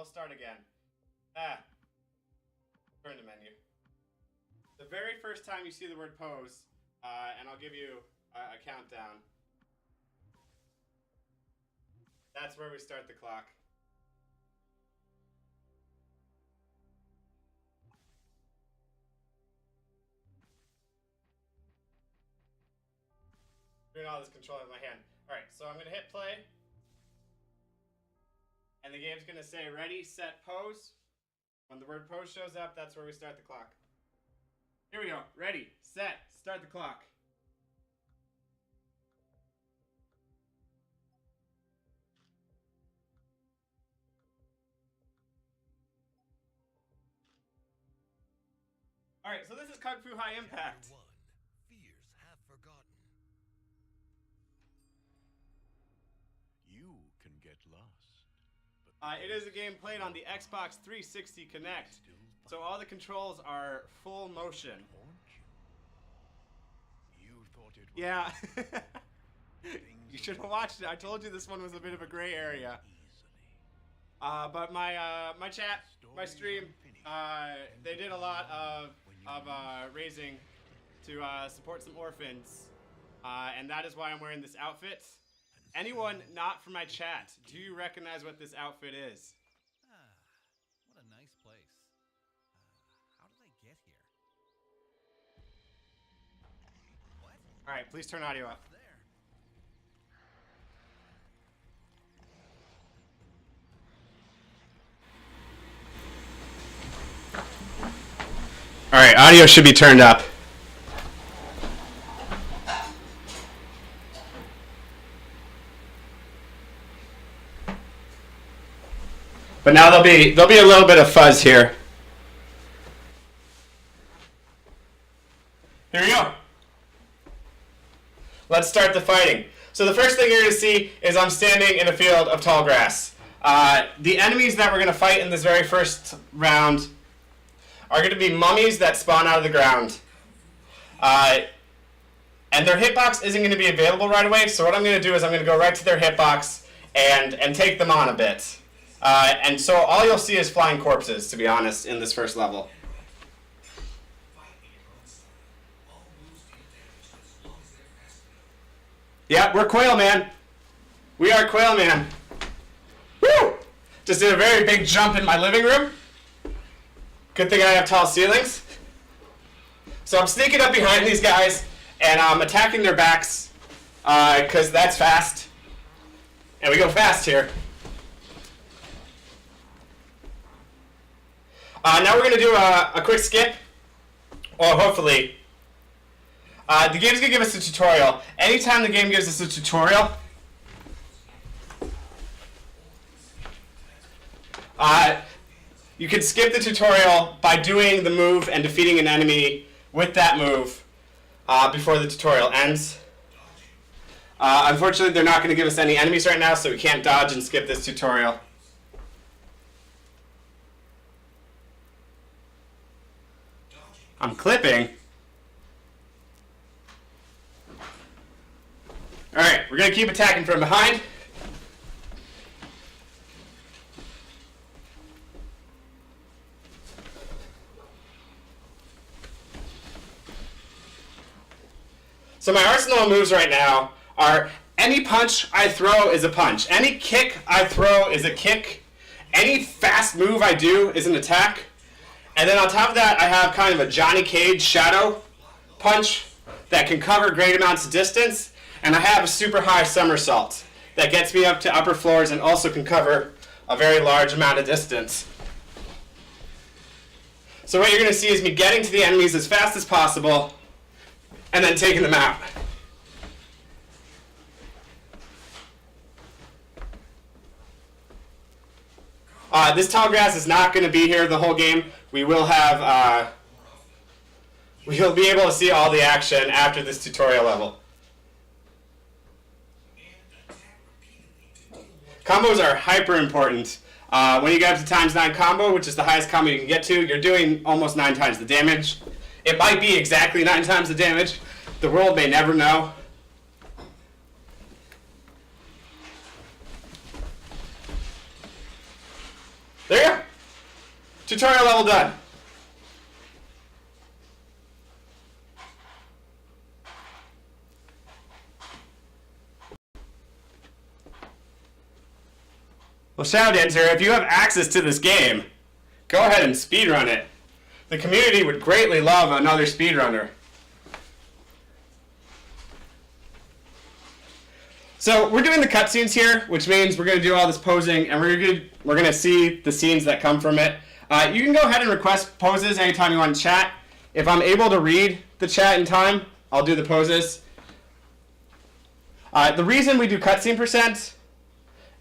we'll start again. Turn the menu. The very first time you see the word pose, and I'll give you a countdown. That's where we start the clock. Doing all this control with my hand. All right, so I'm gonna hit play. And the game's gonna say ready, set, pose. When the word pose shows up, that's where we start the clock. Here we go, ready, set, start the clock. All right, so this is Kung Fu High Impact. Fears have forgotten. You can get lost. It is a game played on the Xbox 360 Connect, so all the controls are full motion. You thought it was Yeah. You should have watched it. I told you this one was a bit of a gray area. But my chat, my stream, they did a lot of raising to support some orphans, and that is why I'm wearing this outfit. Anyone not from my chat, do you recognize what this outfit is? What a nice place. How did I get here? What? All right, please turn audio up. There. All right, audio should be turned up. But now there'll be a little bit of fuzz here. Here we go. Let's start the fighting. So the first thing you're going to see is I'm standing in a field of tall grass. The enemies that we're going to fight in this very first round are going to be mummies that spawn out of the ground. And their hitbox isn't going to be available right away, so what I'm going to do is I'm going to go right to their hitbox and take them on a bit. And so all you'll see is flying corpses, to be honest, in this first level. Yeah, we're Quail Man. We are Quail Man. Woo! Just did a very big jump in my living room. Good thing I have tall ceilings. So I'm sneaking up behind these guys, and I'm attacking their backs, because that's fast. And we go fast here. Now we're going to do a quick skip, or hopefully. The game's going to give us a tutorial. Anytime the game gives us a tutorial, you can skip the tutorial by doing the move and defeating an enemy with that move before the tutorial ends. Unfortunately, they're not going to give us any enemies right now, so we can't dodge and skip this tutorial. I'm clipping. Alright, we're going to keep attacking from behind. So my arsenal of moves right now are any punch I throw is a punch. Any kick I throw is a kick. Any fast move I do is an attack. And then on top of that, I have kind of a Johnny Cage shadow punch that can cover great amounts of distance. And I have a super high somersault that gets me up to upper floors and also can cover a very large amount of distance. So what you're going to see is me getting to the enemies as fast as possible and then taking them out. This tall grass is not going to be here the whole game. We will have, we'll be able to see all the action after this tutorial level. Combos are hyper important. When you get up to ×9 combo, which is the highest combo you can get to, you're doing almost 9 times the damage. It might be exactly 9 times the damage. The world may never know. There Tutorial level done. Well, shout enter, if you have access to this game, go ahead and speedrun it. The community would greatly love another speedrunner. So we're doing the cutscenes here, which means we're going to do all this posing, and we're going to see the scenes that come from it. You can go ahead and request poses anytime you want to chat. If I'm able to read the chat in time, I'll do the poses. The reason we do cutscene percent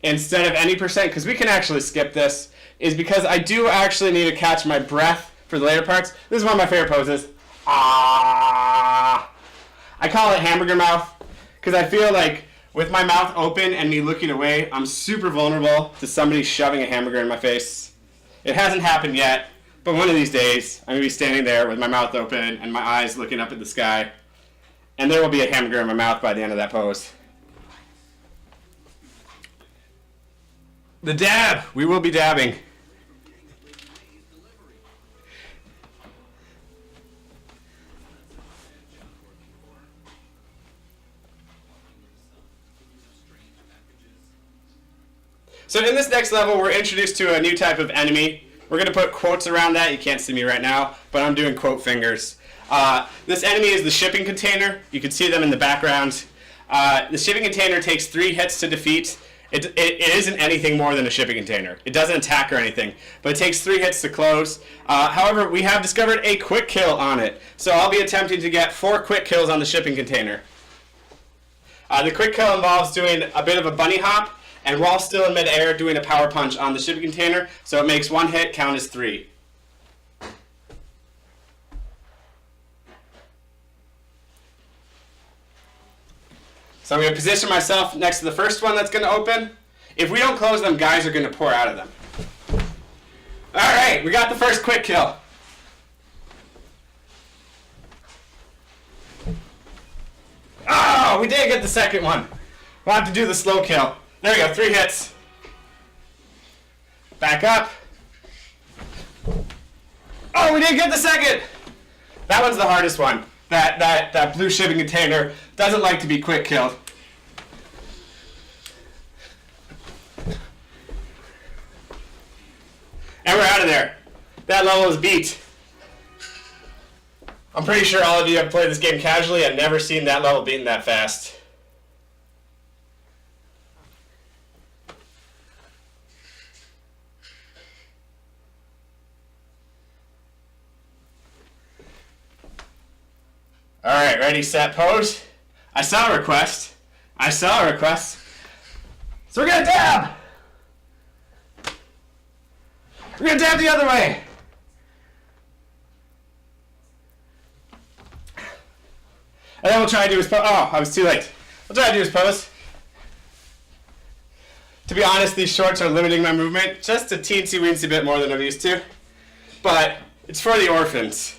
instead of any percent, because we can actually skip this, is because I do actually need to catch my breath for the later parts. This is one of my favorite poses. Ah! I call it hamburger mouth, because I feel like with my mouth open and me looking away, I'm super vulnerable to somebody shoving a hamburger in my face. It hasn't happened yet, but one of these days, I'm going to be standing there with my mouth open and my eyes looking up at the sky, and there will be a hamburger in my mouth by the end of that pose. The dab! We will be dabbing. So in this next level, we're introduced to a new type of enemy. We're going to put quotes around that. You can't see me right now, but I'm doing quote fingers. This enemy is the shipping container. You can see them in the background. The shipping container takes 3 hits to defeat. It isn't anything more than a shipping container. It doesn't attack or anything, but it takes 3 hits to close. However, we have discovered a quick kill on it, so I'll be attempting to get 4 quick kills on the shipping container. The quick kill involves doing a bit of a bunny hop, and while still in midair, doing a power punch on the shipping container, so it makes 1 hit count as 3. So I'm going to position myself next to the first one that's going to open. If we don't close them, guys are going to pour out of them. Alright, we got the first quick kill. Oh, we did get the second one. We'll have to do the slow kill. There we go, 3 hits. Back up. Oh, we didn't get the second! That one's the hardest one. That blue shipping container doesn't like to be quick killed. And we're out of there. That level is beat. I'm pretty sure all of you have played this game casually and never seen that level beaten that fast. Alright, ready, set, pose. I saw a request. So we're gonna dab! We're gonna dab the other way! And then we'll try to do his pose. Oh, I was too late. We'll try to do his pose. To be honest, these shorts are limiting my movement just a teensy-weensy bit more than I'm used to. But it's for the orphans.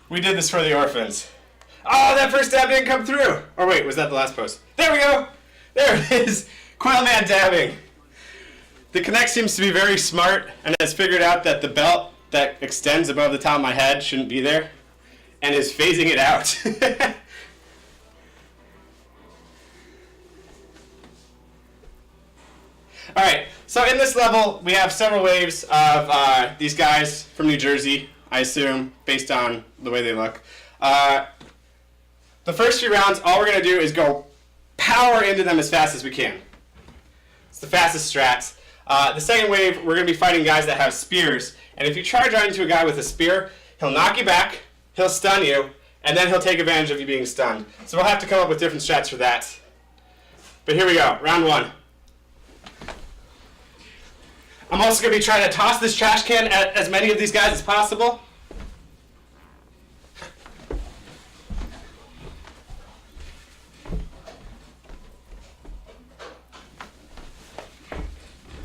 We did this for the orphans. Oh, that first dab didn't come through. Or wait, was that the last pose? There we go. There it is. Quailman dabbing. The Kinect seems to be very smart and has figured out that the belt that extends above the top of my head shouldn't be there and is phasing it out. Alright, so in this level, we have several waves of these guys from New Jersey, I assume, based on the way they look. The first few rounds, all we're going to do is go power into them as fast as we can. It's the fastest strats. The second wave, we're going to be fighting guys that have spears. And if you charge right into a guy with a spear, he'll knock you back, he'll stun you, and then he'll take advantage of you being stunned. So we'll have to come up with different strats for that. But here we go, round 1. I'm also going to be trying to toss this trash can at as many of these guys as possible.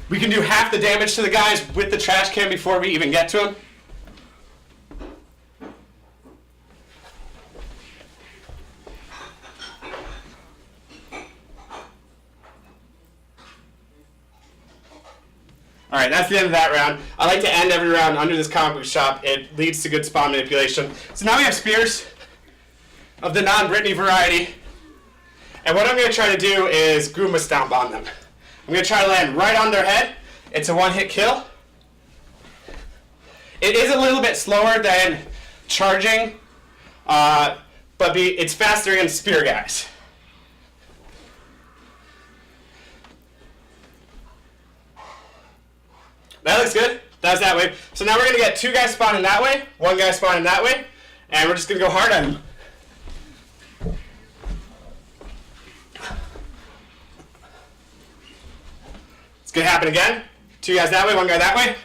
We can do half the damage to the guys with the trash can before we even get to them. All right, that's the end of that round. I like to end every round under this comic book shop. It leads to good spawn manipulation. So now we have spears of the non-Britney variety. And what I'm going to try to do is Goomba Stomp on them. I'm going to try to land right on their head. It's a one-hit kill. It is a little bit slower than charging, but it's faster against spear guys. That looks good. That's that way. So now we're going to get two guys spawning that way, one guy spawning that way, and we're just going to go hard on him. It's going to happen again. Two guys that way, one guy that way.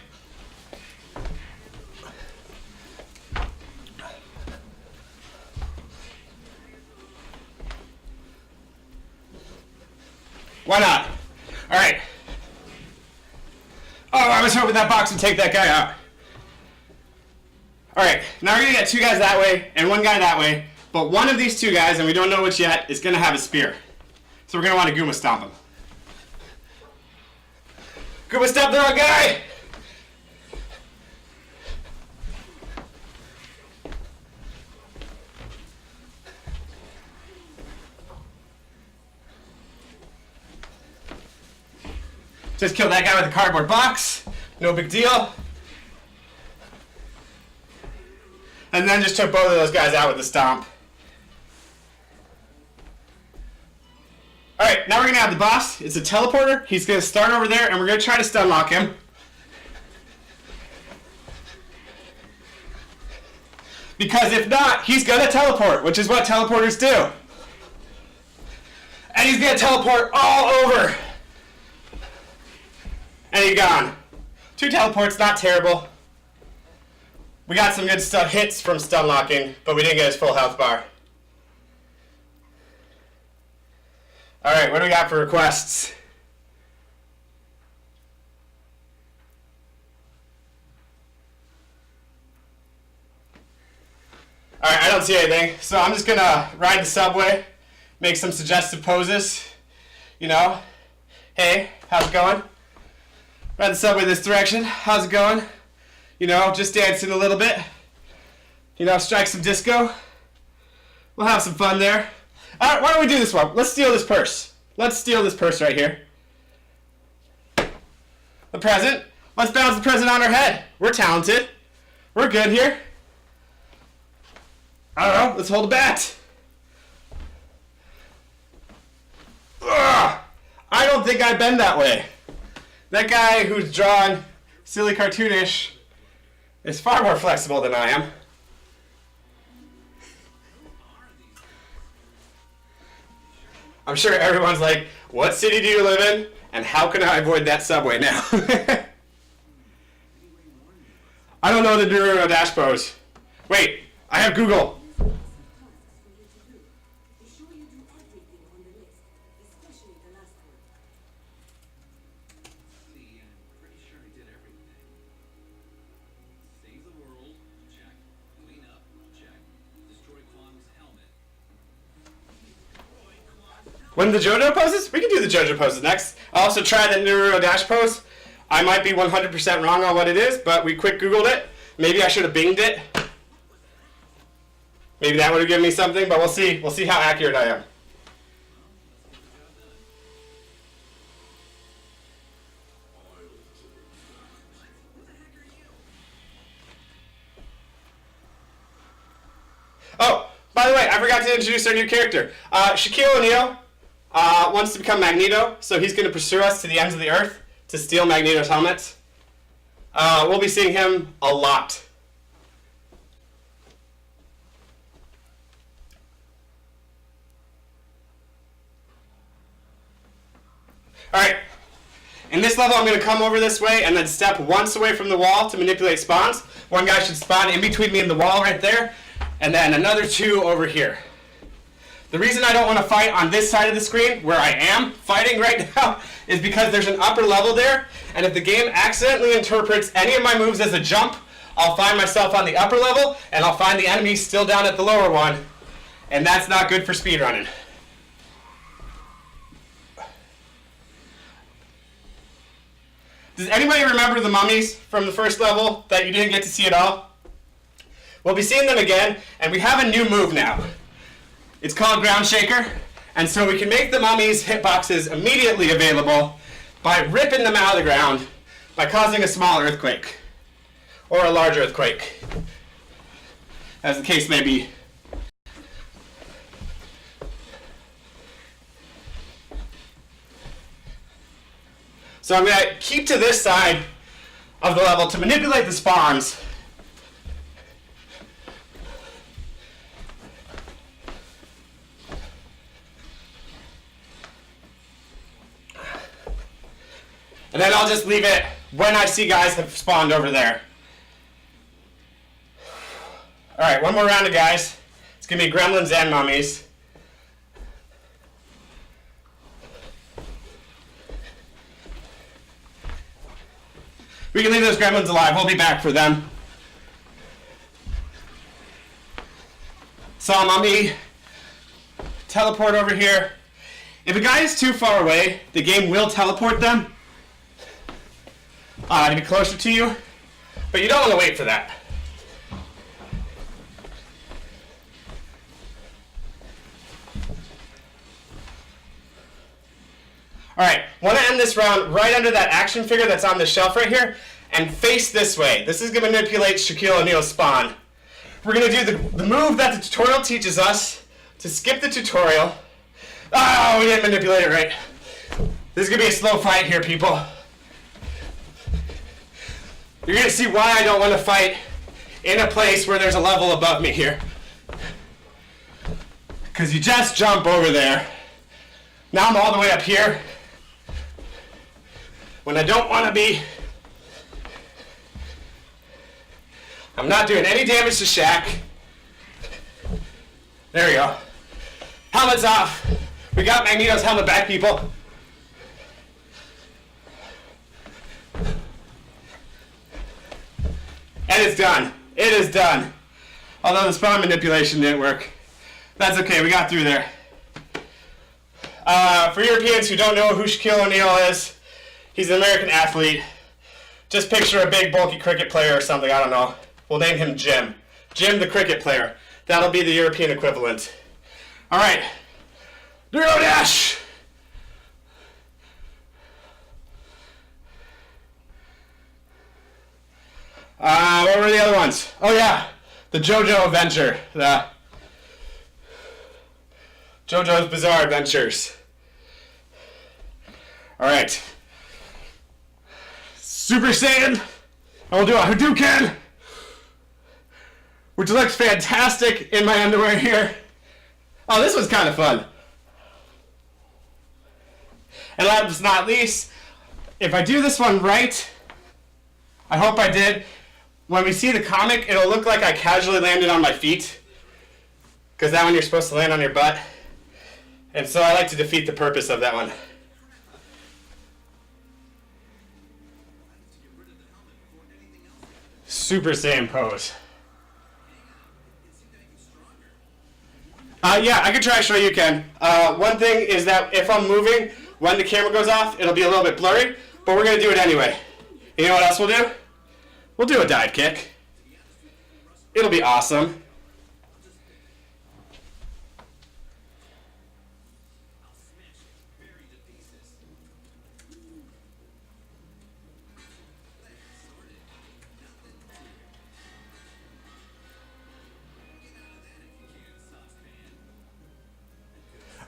Why not? All right. Oh, I was hoping that box would take that guy out. All right, now we're going to get two guys that way and one guy that way, but one of these two guys, and we don't know which yet, is going to have a spear. So we're going to want to Goomba Stomp him. Goomba Stomp the wrong guy! Just killed that guy with a cardboard box. No big deal. And then just took both of those guys out with the stomp. Alright, now we're going to have the boss. It's a teleporter. He's going to start over there, and we're going to try to stun lock him. Because if not, he's going to teleport, which is what teleporters do. And he's going to teleport all over. And he's gone. Two teleports, not terrible. We got some good stuff hits from stun locking, but we didn't get his full health bar. Alright, what do we got for requests? Alright, I don't see anything, so I'm just gonna ride the subway, make some suggestive poses. You know, hey, how's it going? Ride the subway this direction. How's it going? You know, just dancing a little bit. You know, strike some disco. We'll have some fun there. All right, why don't we do this one? Let's steal this purse. Let's steal this purse right here. The present. Let's bounce the present on our head. We're talented. We're good here. I don't know. Let's hold a bat. Ugh, I don't think I bend that way. That guy who's drawn silly cartoonish is far more flexible than I am. I'm sure everyone's like, what city do you live in? And how can I avoid that subway now? I don't know the Naruto dash pose. Wait, I have Google. When the JoJo poses? We can do the JoJo poses next. I'll also try the Naruto dash pose. I might be 100% wrong on what it is, but we quick Googled it. Maybe I should have binged it. Maybe that would have given me something, but we'll see. We'll see how accurate I am. Oh, by the way, I forgot to introduce our new character. Shaquille O'Neal wants to become Magneto, so he's going to pursue us to the ends of the earth to steal Magneto's helmets. We'll be seeing him a lot. Alright, in this level I'm going to come over this way and then step once away from the wall to manipulate spawns. One guy should spawn in between me and the wall right there, and then another two over here. The reason I don't want to fight on this side of the screen, where I am fighting right now, is because there's an upper level there, and if the game accidentally interprets any of my moves as a jump, I'll find myself on the upper level, and I'll find the enemy still down at the lower one, and that's not good for speedrunning. Does anybody remember the mummies from the first level that you didn't get to see at all? We'll be seeing them again, and we have a new move now. It's called Ground Shaker, and so we can make the mummies' hitboxes immediately available by ripping them out of the ground by causing a small earthquake, or a large earthquake, as the case may be. So I'm going to keep to this side of the level to manipulate the spawns. And then I'll just leave it when I see guys have spawned over there. All right, one more round of guys. It's going to be gremlins and mummies. We can leave those gremlins alive. We'll be back for them. Saw a mummy. Teleport over here. If a guy is too far away, the game will teleport them to be closer to you, but you don't want to wait for that. Alright, want to end this round right under that action figure that's on the shelf right here, and face this way. This is going to manipulate Shaquille O'Neal's spawn. We're going to do the move that the tutorial teaches us, to skip the tutorial. Oh, we didn't manipulate it right. This is going to be a slow fight here, people. You're going to see why I don't want to fight in a place where there's a level above me here. Because you just jump over there. Now I'm all the way up here when I don't want to be. I'm not doing any damage to Shaq. There we go. Helmet's off. We got Magneto's helmet back, people. And it's done. It is done. Although the spawn manipulation didn't work. That's okay, we got through there. For Europeans who don't know who Shaquille O'Neal is, he's an American athlete. Just picture a big, bulky cricket player or something, I don't know. We'll name him Jim. Jim the cricket player. That'll be the European equivalent. All right. Euro dash! What were the other ones? Oh yeah, the JoJo Adventure. The JoJo's Bizarre Adventures. All right. Super Saiyan. I will do a Hadouken, which looks fantastic in my underwear here. Oh, this was kind of fun. And last but not least, if I do this one right, I hope I did, when we see the comic, it'll look like I casually landed on my feet, because that one you're supposed to land on your butt. And so I like to defeat the purpose of that one. Super Saiyan pose. Yeah, I could try to show you, Ken. One thing is that if I'm moving, when the camera goes off, it'll be a little bit blurry, but we're going to do it anyway. You know what else we'll do? We'll do a dive kick. It'll be awesome.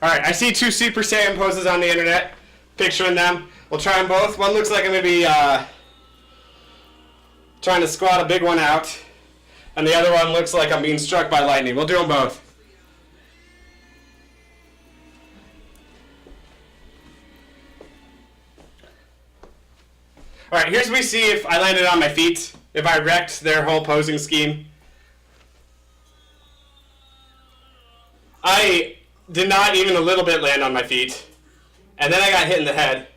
Alright, I see two Super Saiyan poses on the internet. Picturing them. We'll try them both. One looks like I'm going to be trying to squat a big one out. And the other one looks like I'm being struck by lightning. We'll do them both. Alright, here's we see if I landed on my feet. If I wrecked their whole posing scheme. I did not even a little bit land on my feet. And then I got hit in the head.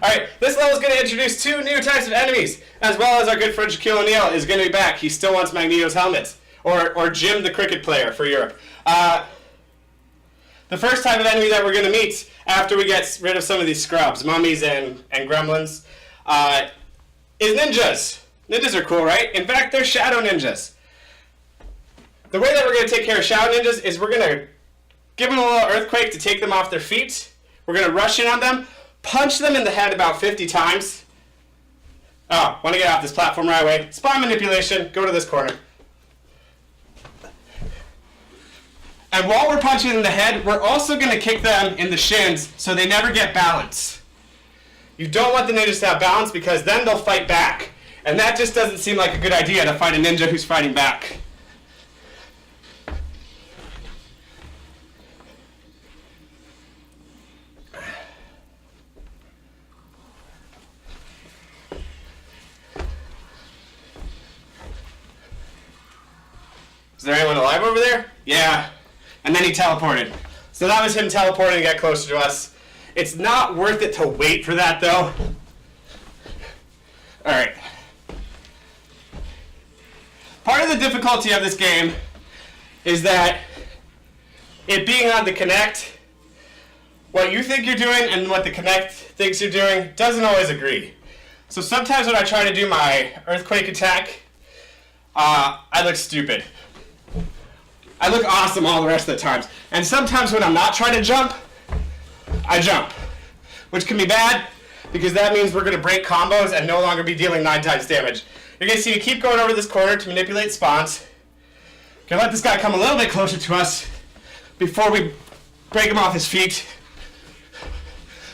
Alright, this level is going to introduce two new types of enemies, as well as our good friend Shaquille O'Neal is going to be back. He still wants Magneto's helmets. Or Jim the cricket player for Europe. The first type of enemy that we're going to meet after we get rid of some of these scrubs, mummies and gremlins, is ninjas. Ninjas are cool, right? In fact, they're shadow ninjas. The way that we're going to take care of shadow ninjas is we're going to give them a little earthquake to take them off their feet. We're going to rush in on them, punch them in the head about 50 times. Oh, want to get off this platform right away. Spawn manipulation, go to this corner. And while we're punching in the head, we're also going to kick them in the shins so they never get balance. You don't want the ninjas to have balance because then they'll fight back. And that just doesn't seem like a good idea to fight a ninja who's fighting back. Is there anyone alive over there? Yeah. And then he teleported. So that was him teleporting to get closer to us. It's not worth it to wait for that, though. Alright. Part of the difficulty of this game is that it being on the Kinect, what you think you're doing and what the Kinect thinks you're doing doesn't always agree. So sometimes when I try to do my earthquake attack, I look stupid. I look awesome all the rest of the times. And sometimes when I'm not trying to jump, I jump. Which can be bad, because that means we're going to break combos and no longer be dealing 9 times damage. You're going to see me keep going over this corner to manipulate spawns. Gonna let this guy come a little bit closer to us before we break him off his feet.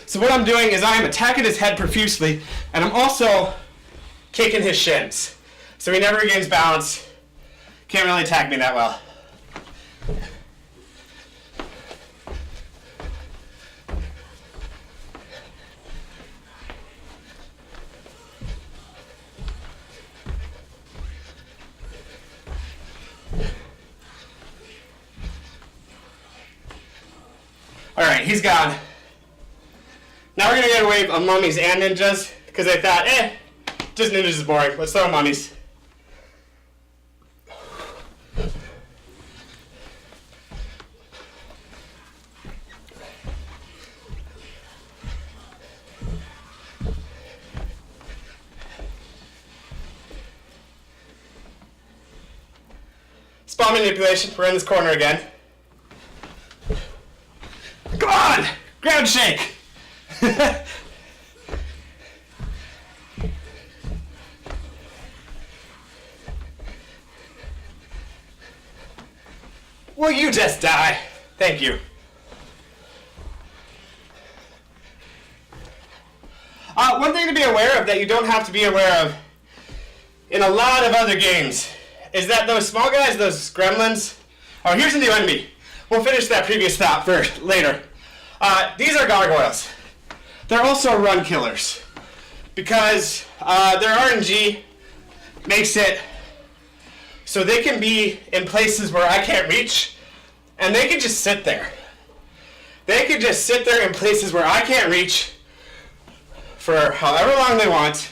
So what I'm doing is I am attacking his head profusely, and I'm also kicking his shins. So he never regains balance. Can't really attack me that well. Alright, he's gone. Now we're going to get away from mummies and ninjas, because I thought, just ninjas is boring. Let's throw mummies. Spawn manipulation. We're in this corner again. Come on! Ground shake! Will you just die? Thank you. One thing to be aware of that you don't have to be aware of in a lot of other games is that those small guys, those gremlins... Oh, here's a new enemy. We'll finish that previous thought for later. These are gargoyles. They're also run killers because their RNG makes it so they can be in places where I can't reach, and they can just sit there. They can just sit there in places where I can't reach for however long they want.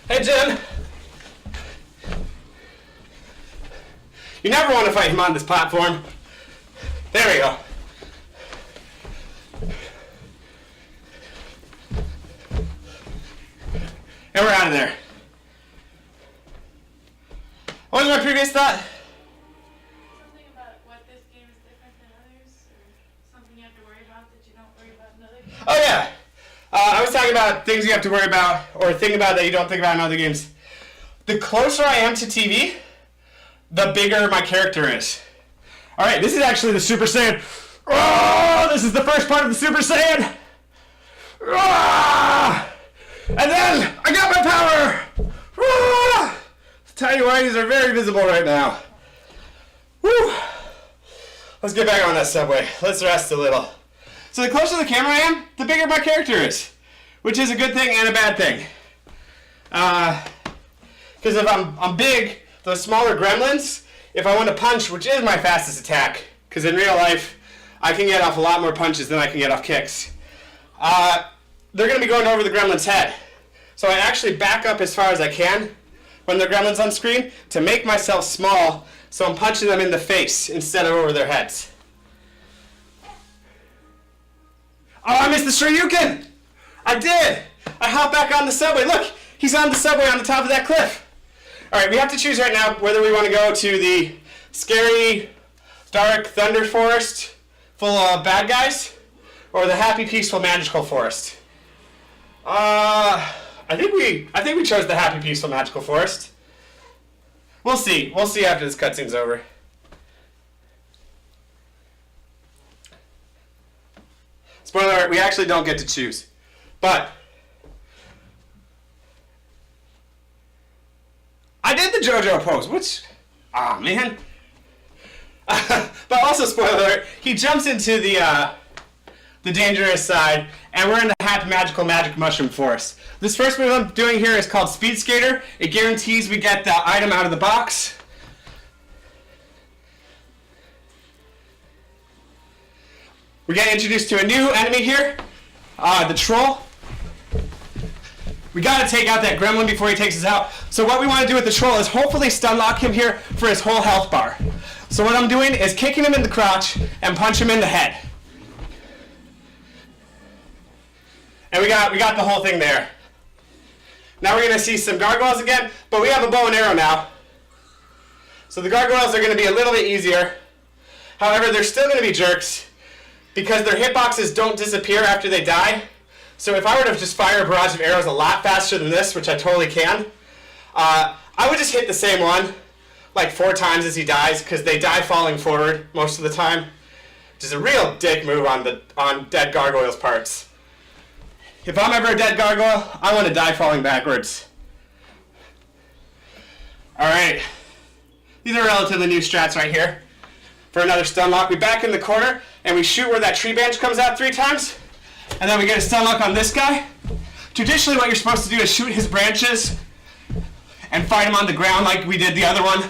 Hey, Jim. You never want to fight him on this platform. There we go. And we're out of there. What was my previous thought? Something about what this game is different than others, or something you have to worry about that you don't worry about in other games? Oh yeah. I was talking about things you have to worry about, or think about that you don't think about in other games. The closer I am to TV, the bigger my character is. Alright, this is actually the Super Saiyan. Oh, this is the first part of the Super Saiyan. Ah! And then, I got my power! Ah! The tiny whiteys are very visible right now. Woo! Let's get back on that subway. Let's rest a little. So the closer to the camera I am, the bigger my character is. Which is a good thing and a bad thing. Because if I'm big, those smaller gremlins, if I want to punch, which is my fastest attack, because in real life, I can get off a lot more punches than I can get off kicks, they're going to be going over the gremlin's head. So I actually back up as far as I can when the gremlin's on screen to make myself small, so I'm punching them in the face instead of over their heads. Oh, I missed the Shoryuken! I did! I hopped back on the subway. Look, he's on the subway on the top of that cliff. All right, we have to choose right now whether we want to go to the scary, dark thunder forest full of bad guys or the happy, peaceful, magical forest. I think we chose the happy, peaceful, magical forest. We'll see. We'll see after this cutscene's over. Spoiler alert, we actually don't get to choose. But I did the JoJo pose, which, man. But also, spoiler alert, he jumps into the dangerous side, and we're in the happy, magical, magic mushroom forest. This first move I'm doing here is called Speed Skater. It guarantees we get the item out of the box. We get introduced to a new enemy here, the troll. We gotta take out that gremlin before he takes us out. So what we want to do with the troll is hopefully stun lock him here for his whole health bar. So what I'm doing is kicking him in the crotch and punch him in the head. And we got the whole thing there. Now we're gonna see some gargoyles again, but we have a bow and arrow now. So the gargoyles are gonna be a little bit easier. However, they're still gonna be jerks because their hitboxes don't disappear after they die. So if I were to just fire a barrage of arrows a lot faster than this, which I totally can, I would just hit the same one like 4 times as he dies, because they die falling forward most of the time, which is a real dick move on dead gargoyles' parts. If I'm ever a dead gargoyle, I want to die falling backwards. Alright, these are relatively new strats right here. For another stun lock, we back in the corner, and we shoot where that tree branch comes out 3 times. And then we get a stun lock on this guy. Traditionally, what you're supposed to do is shoot his branches and fight him on the ground like we did the other one.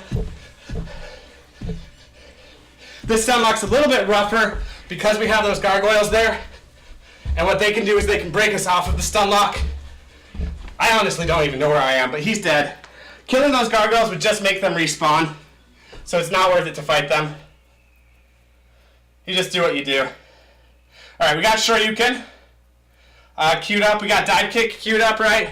This stun lock's a little bit rougher because we have those gargoyles there. And what they can do is they can break us off of the stun lock. I honestly don't even know where I am, but he's dead. Killing those gargoyles would just make them respawn, so it's not worth it to fight them. You just do what you do. Alright, we got Shoryuken queued up. We got dive kick queued up, right?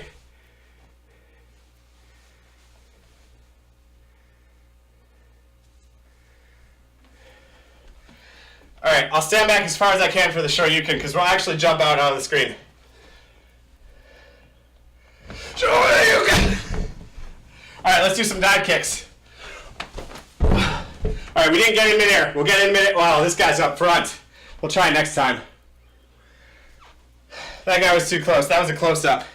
Alright, I'll stand back as far as I can for the Shoryuken, because we'll actually jump out on the screen. Shoryuken! Alright, let's do some dive kicks. Alright, we didn't get in midair. We'll get in midair. Wow, this guy's up front. We'll try next time. That guy was too close. That was a close-up.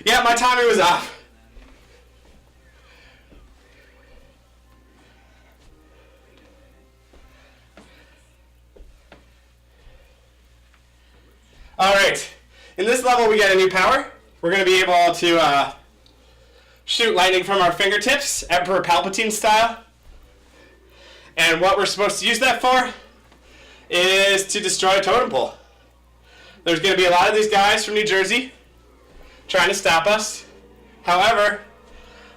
Yeah, my timing was off. Alright, in this level we get a new power. We're going to be able to shoot lightning from our fingertips, Emperor Palpatine style. And what we're supposed to use that for is to destroy a totem pole. There's going to be a lot of these guys from New Jersey trying to stop us. However,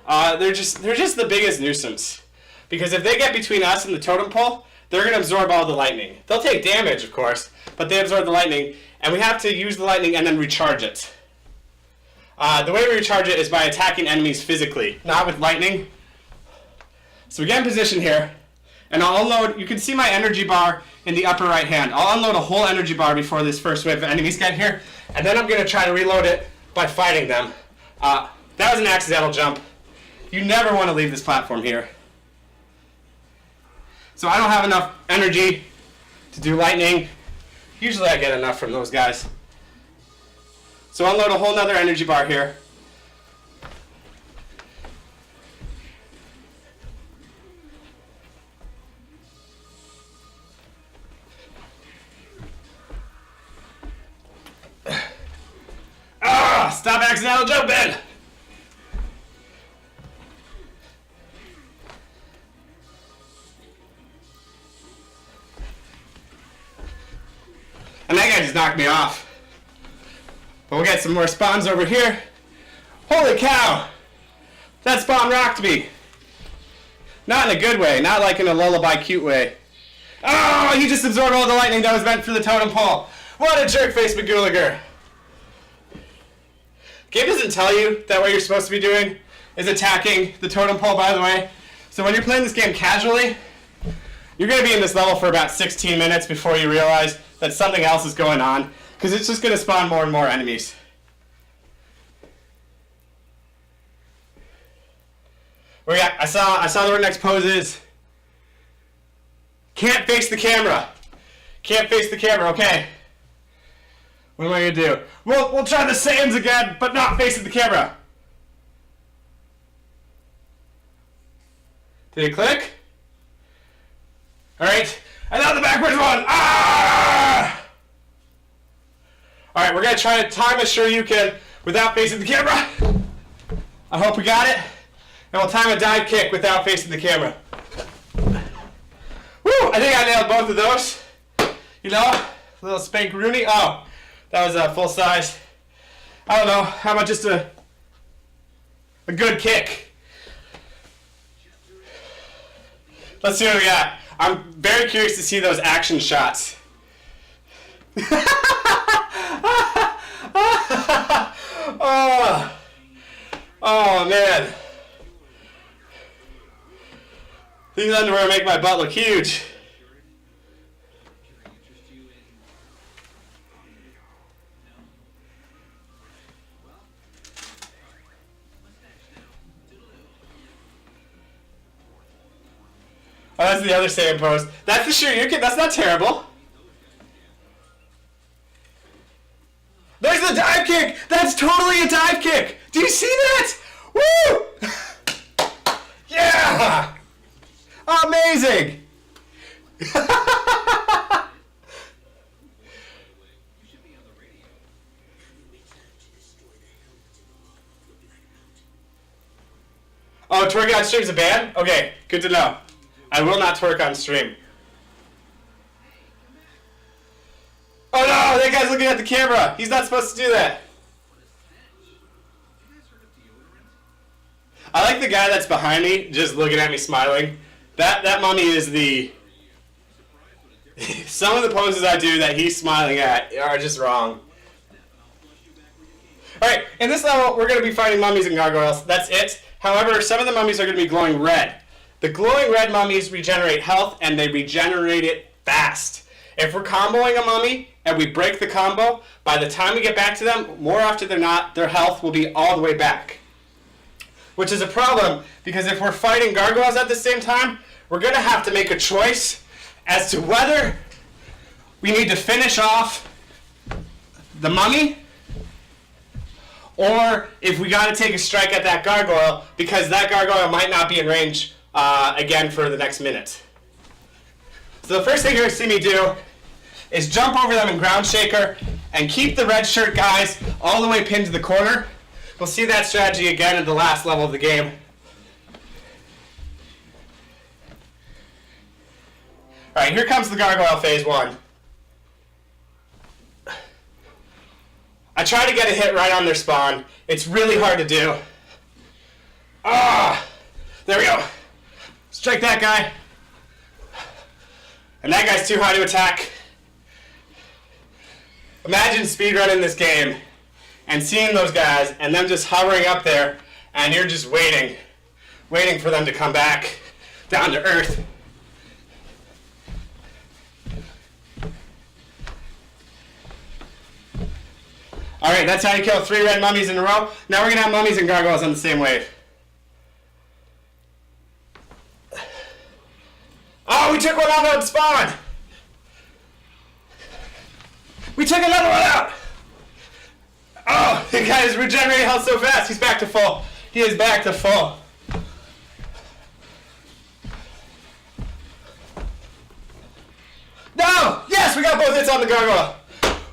they're just the biggest nuisance. Because if they get between us and the totem pole, they're going to absorb all the lightning. They'll take damage, of course, but they absorb the lightning, and we have to use the lightning and then recharge it. The way we recharge it is by attacking enemies physically, not with lightning. So we get in position here, and I'll unload. You can see my energy bar in the upper right hand. I'll unload a whole energy bar before this first wave of enemies get here, and then I'm going to try to reload it by fighting them. That was an accidental jump. You never want to leave this platform here. So I don't have enough energy to do lightning. Usually I get enough from those guys. So I'll unload a whole nother energy bar here. Stop accidental jumping! And that guy just knocked me off. But we'll get some more spawns over here. Holy cow! That spawn rocked me. Not in a good way. Not like in a lullaby cute way. Oh, he just absorbed all the lightning that was meant for the totem pole. What a jerk face McGooliger. Game doesn't tell you that what you're supposed to be doing is attacking the totem pole, by the way. So when you're playing this game casually, you're going to be in this level for about 16 minutes before you realize that something else is going on, because it's just going to spawn more and more enemies. I saw the next pose is can't face the camera. Can't face the camera, okay. What am I going to do? We'll try the Saiyans again, but not facing the camera. Did it click? Alright, and now the backwards one. Ah! Alright, we're going to try to time a Shoryuken without facing the camera. I hope we got it. And we'll time a dive kick without facing the camera. Woo! I think I nailed both of those. You know, a little spank Rooney. Oh, that was a full size. I don't know, how about just a good kick? Let's see what we got. I'm very curious to see those action shots. Oh man. These underwear make my butt look huge. Oh, that's the other Saiyan pose. That's the Shoryuken. That's not terrible. There's the dive kick. That's totally a dive kick. Do you see that? Woo! Yeah! Amazing! Oh, twerking on stream's a ban? Okay, good to know. I will not twerk on stream. Oh no, that guy's looking at the camera. He's not supposed to do that. I like the guy that's behind me, just looking at me smiling. That mummy is the... Some of the poses I do that he's smiling at are just wrong. Alright, in this level, we're going to be fighting mummies and gargoyles. That's it. However, some of the mummies are going to be glowing red. The glowing red mummies regenerate health, and they regenerate it fast. If we're comboing a mummy, and we break the combo, by the time we get back to them, more often than not, their health will be all the way back. Which is a problem, because if we're fighting gargoyles at the same time, we're going to have to make a choice as to whether we need to finish off the mummy, or if we got to take a strike at that gargoyle, because that gargoyle might not be in range again for the next minute. So the first thing you're going to see me do is jump over them in ground shaker and keep the red shirt guys all the way pinned to the corner. We'll see that strategy again at the last level of the game. Alright, here comes the gargoyle phase 1. I try to get a hit right on their spawn. It's really hard to do. Ah! There we go. Strike that guy. And that guy's too high to attack. Imagine speedrunning this game and seeing those guys and them just hovering up there, and you're just waiting for them to come back down to earth. Alright, that's how you kill 3 red mummies in a row. Now we're going to have mummies and gargoyles on the same wave. Oh, we took one out on spawn! We took another one out! Oh, the guy is regenerating health so fast. He's back to full. He is back to full. No! Yes, we got both hits on the gargoyle.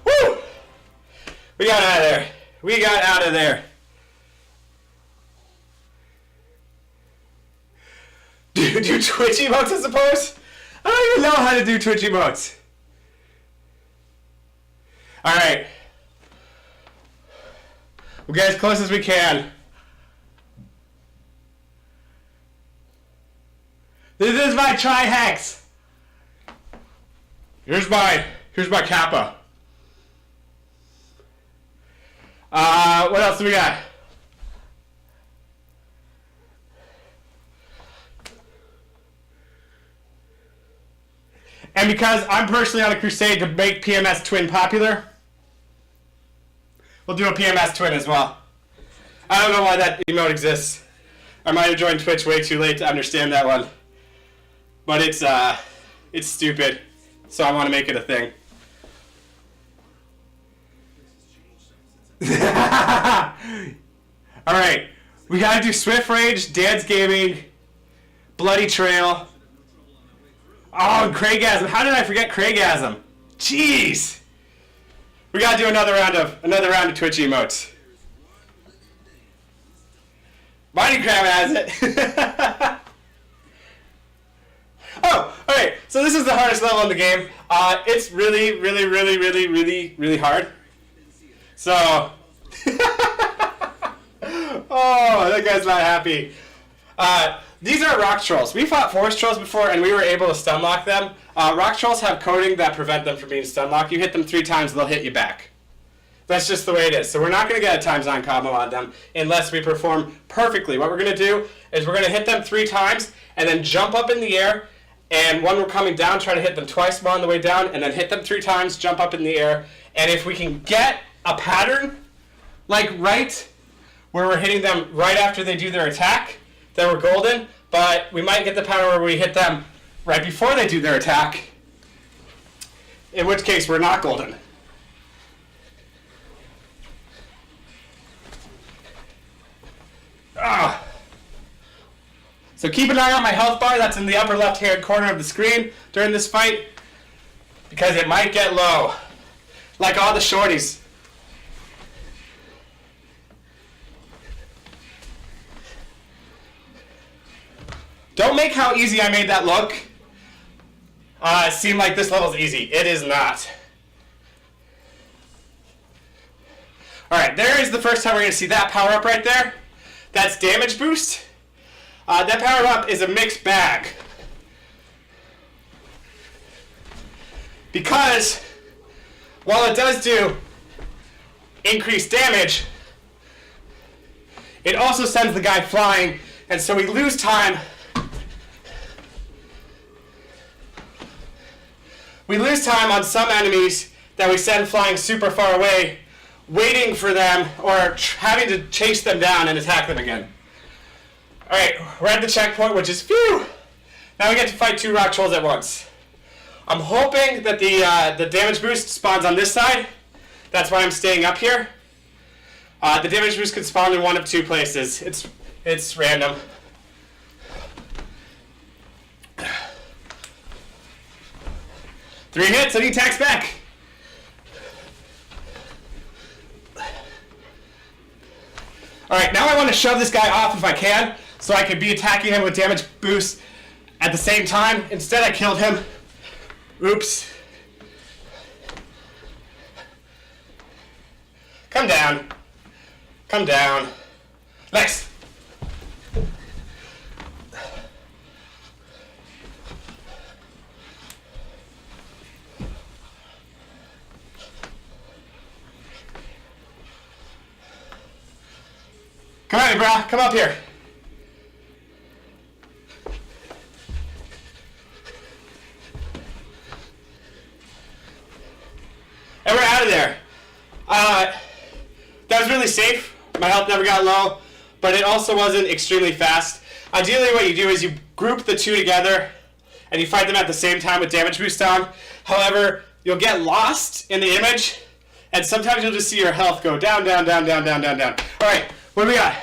Woo! We got out of there. We got out of there. Do Twitch emotes, I suppose? I don't even know how to do Twitch emotes. Alright. We'll get as close as we can. This is my tri-hex. Here's my kappa. What else do we got? And because I'm personally on a crusade to make PMS Twin popular, we'll do a PMS Twin as well. I don't know why that emote exists. I might have joined Twitch way too late to understand that one. But it's stupid, so I want to make it a thing. Alright, we gotta do Swift Rage, Dance Gaming, Bloody Trail. Oh, and Craigasm. How did I forget Craigasm? Jeez! We gotta do another round of Twitch emotes. Mighty Crab has it. Oh, alright, so this is the hardest level in the game. It's really, really, really, really, really, really hard. So, oh, that guy's not happy. These are rock trolls. We fought forest trolls before, and we were able to stun lock them. Rock trolls have coding that prevent them from being stun locked. You hit them 3 times, they'll hit you back. That's just the way it is. So we're not going to get a times on combo on them unless we perform perfectly. What we're going to do is we're going to hit them 3 times, and then jump up in the air, and when we're coming down, try to hit them twice more on the way down, and then hit them 3 times, jump up in the air. And if we can get a pattern, like right where we're hitting them right after they do their attack, then we're golden. But we might get the pattern where we hit them right before they do their attack, in which case we're not golden. So keep an eye on my health bar. That's in the upper left-hand corner of the screen during this fight, because it might get low, like all the shorties. Don't make how easy I made that look seem like this level's easy. It is not. Alright, there is the first time we're going to see that power up right there. That's damage boost. That power up is a mixed bag. Because while it does do increased damage, it also sends the guy flying, and so we lose time. We lose time on some enemies that we send flying super far away, waiting for them or having to chase them down and attack them again. Alright, we're at the checkpoint, which is phew! Now we get to fight 2 rock trolls at once. I'm hoping that the damage boost spawns on this side. That's why I'm staying up here. The damage boost can spawn in one of 2 places. It's random. Three hits and he attacks back. Alright, now I want to shove this guy off if I can, so I can be attacking him with damage boost at the same time. Instead I killed him. Oops. Come down. Come down. Lex! Come on, brah. Come up here. And we're out of there. That was really safe. My health never got low, but it also wasn't extremely fast. Ideally, what you do is you group the 2 together, and you fight them at the same time with damage boost on. However, you'll get lost in the image, and sometimes you'll just see your health go down, down, down, down, down, down, down. All right, what do we got?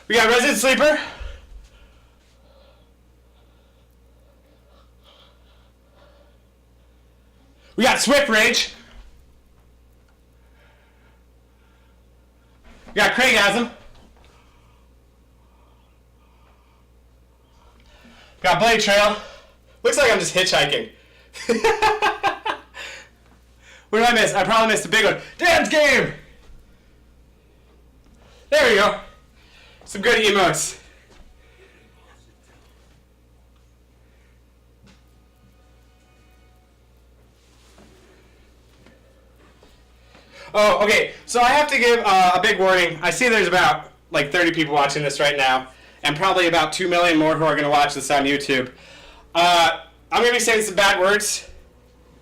We got Resident Sleeper. We got Swift Rage. We got Craigasm. We got Bloody Trail. Looks like I'm just hitchhiking. What did I miss? I probably missed a big one. Dance Game! There we go. Some good emotes. Oh, okay. So I have to give a big warning. I see there's about like 30 people watching this right now, and probably about 2 million more who are going to watch this on YouTube. I'm going to be saying some bad words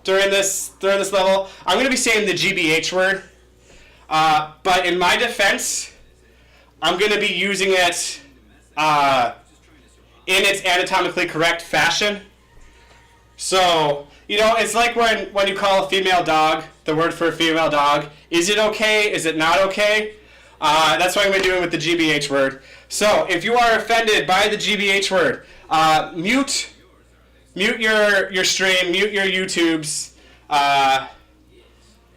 during this level. I'm going to be saying the GBH word, but in my defense, I'm going to be using it in its anatomically correct fashion. So, you know, it's like when you call a female dog, the word for a female dog, is it okay? Is it not okay? That's what I'm going to be doing with the GBH word. So, if you are offended by the GBH word, mute your stream, mute your YouTubes,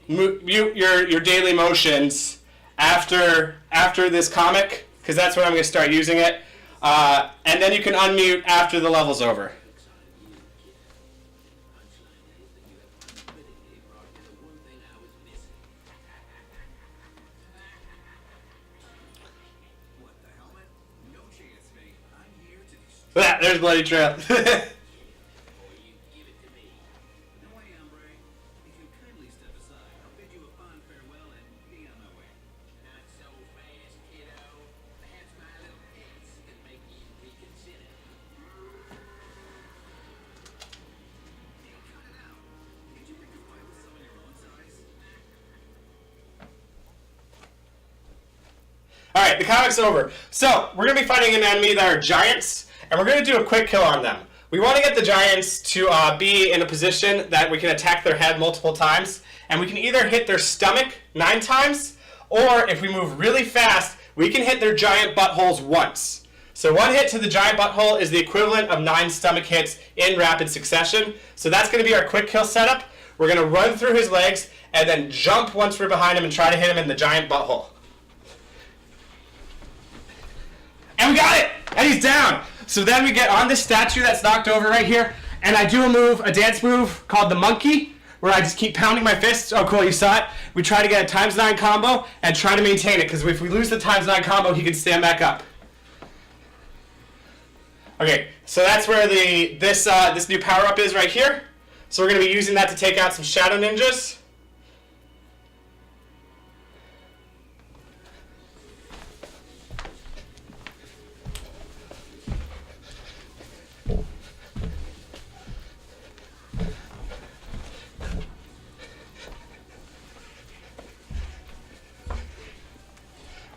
mute your daily motions after this comic, because that's when I'm going to start using it. And then you can unmute after the level's over. There's Bloody Trail. Alright, the comic's over. So, we're going to be fighting an enemy that are giants, and we're going to do a quick kill on them. We want to get the giants to be in a position that we can attack their head multiple times, and we can either hit their stomach 9 times, or if we move really fast, we can hit their giant buttholes once. So 1 hit to the giant butthole is the equivalent of 9 stomach hits in rapid succession. So that's going to be our quick kill setup. We're going to run through his legs, and then jump once we're behind him and try to hit him in the giant butthole. And we got it! And he's down! So then we get on this statue that's knocked over right here, and I do a dance move called the monkey, where I just keep pounding my fists. Oh, cool, you saw it? We try to get a ×9 combo and try to maintain it, because if we lose the ×9 combo, he can stand back up. Okay, so that's where this new power-up is right here. So we're going to be using that to take out some shadow ninjas.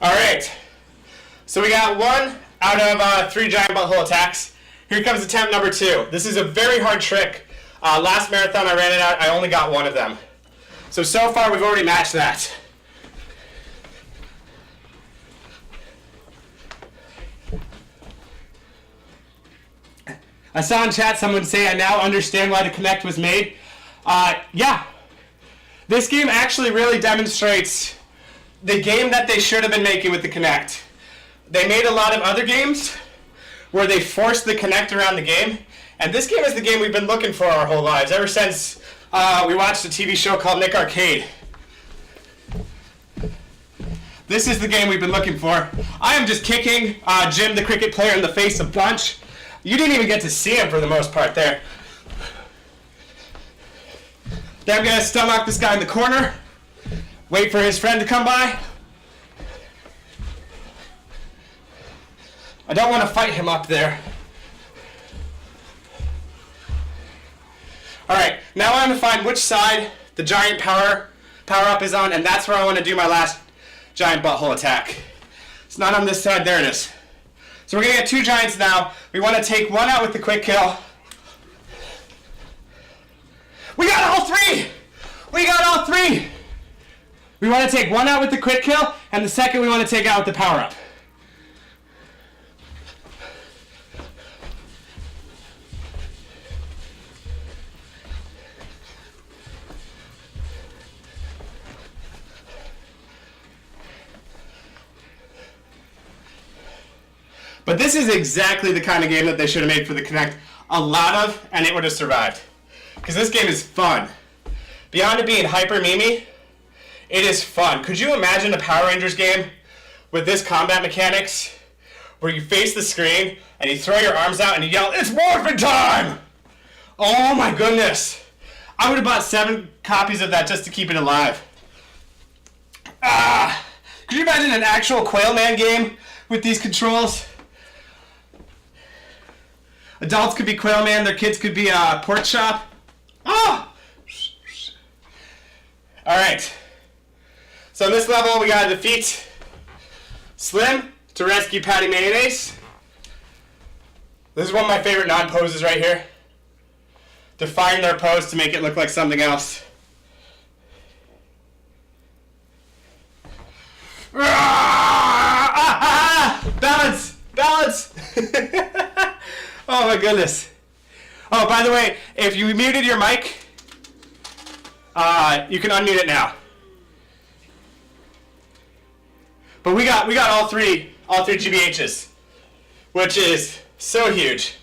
Alright, so we got 1 out of 3 giant butthole attacks. Here comes attempt number 2. This is a very hard trick. Last marathon I ran it out, I only got 1 of them. So far we've already matched that. I saw in chat someone say, I now understand why the Kinect was made. Yeah. This game actually really demonstrates the game that they should have been making with the Kinect. They made a lot of other games where they forced the Kinect around the game, and this game is the game we've been looking for our whole lives, ever since we watched a TV show called Nick Arcade. This is the game we've been looking for. I am just kicking Jim, the cricket player, in the face a bunch. You didn't even get to see him for the most part there. Then I'm going to stomach this guy in the corner. Wait for his friend to come by. I don't want to fight him up there. Alright, now I want to find which side the giant power-up is on, and that's where I want to do my last giant butthole attack. It's not on this side, there it is. So we're going to get 2 giants now. We want to take 1 out with the quick kill. We got all 3! We got all 3! We want to take 1 out with the quick kill, and the second we want to take out with the power-up. But this is exactly the kind of game that they should have made for the Kinect a lot of, and it would have survived. Because this game is fun. Beyond it being hyper memey, it is fun. Could you imagine a Power Rangers game with this combat mechanics, where you face the screen and you throw your arms out and you yell, "It's morphin' time!" Oh my goodness. I would have bought 7 copies of that just to keep it alive. Could you imagine an actual Quailman game with these controls? Adults could be Quailman, their kids could be Pork Chop. Ah! Alright. So in this level, we gotta defeat Slim to rescue Patty Mayonnaise. This is one of my favorite non-poses right here. Define their pose to make it look like something else. Balance! Balance! Oh my goodness. Oh, by the way, if you muted your mic, you can unmute it now. But we got all three GBHs, which is so huge.